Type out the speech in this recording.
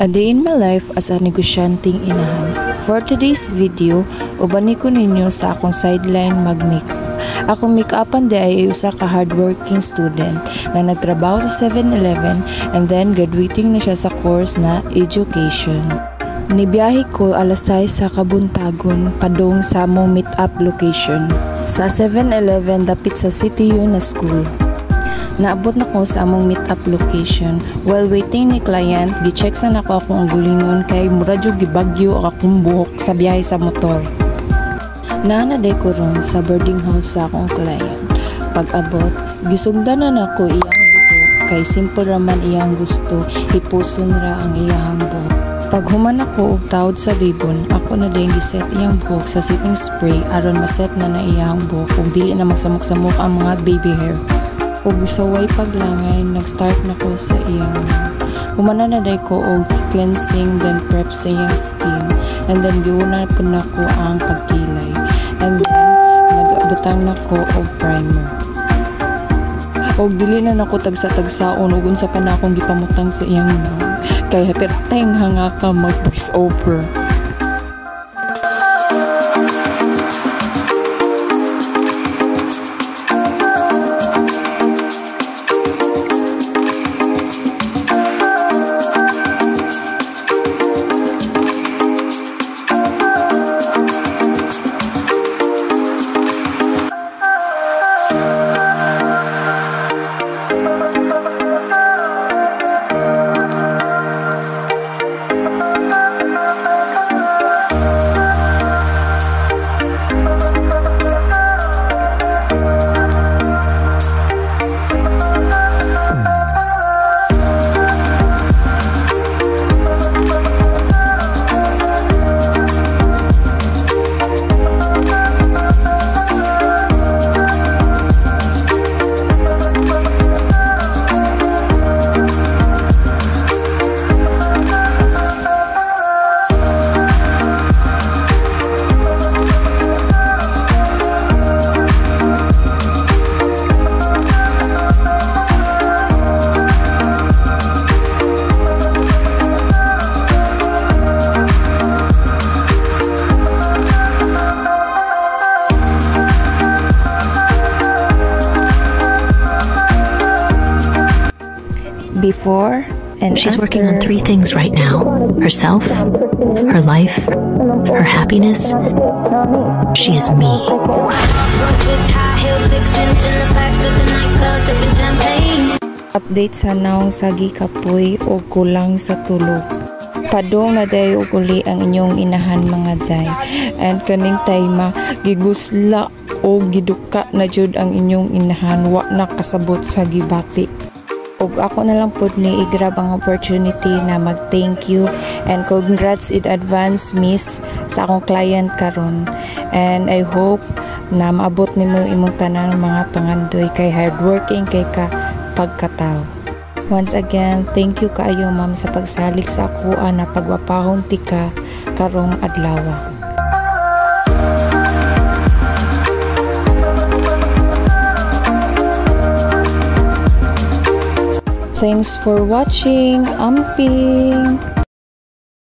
A day in my life as a negosyanteng inahan. For today's video, ubani ko ninyo sa akong sideline mag-makeup. Akong make-upan di ay usa ka hardworking student na nagtrabaho sa 7-Eleven and then graduating na siya sa course na education. Nibiyahe ko alas 6 sa kabuntagon padung sa among meet-up location. Sa 7-Eleven dapit sa CTU na school. Naabot na ko sa among meet-up location. While waiting ni client, gi-check sa nako akong gulingon kay mura jud gibagyo akong buhok sa biyahe sa motor. Naanaday ko ron sa boarding house sa akong client. Pag-abot, gisugdan na nako iyang buhok kay simple raman iyang gusto, hipuson ra ang iyang buhok. Pag human ako og tawod sa ribbon, ako na din giset iyang buhok sa setting spray aron maset na iyang buhok ug dili na magsamok-samok ang mga baby hair. Ug sa way paglangay, nag-start na ko sa iyang. Humana na day ko og cleansing, then prep sa iyang skin, and then giuna po na ko ang pagkilay, and then nagbutang na ko og primer. Og dili na nako tagsa-tagsaon ug unsa pa na akong gipamutang sa iyang nang kay perteng hanga ka mag voice over. Before and she's after. working on 3 things right now: herself, her life, her happiness. She is me. Update sa naong sagi kapoy o kulang sa tulog. Padong na dayo uli ang inyong inahan mga jay. And kaning tayma gigusla o giduka na jud ang inyong inahan, wa na kasabot sa gibati. Og ako na lang pod ni igrab ang opportunity na mag-thank you and congrats in advance miss sa akong client karon. And I hope na maabot nimo imong tanan mga pangandoy kay hardworking kay ka pagkatao. Once again, thank you kaayo ma'am sa pagsalig sa ako na pagwapahon ti ka karong adlaw. Thanks for watching. Amping!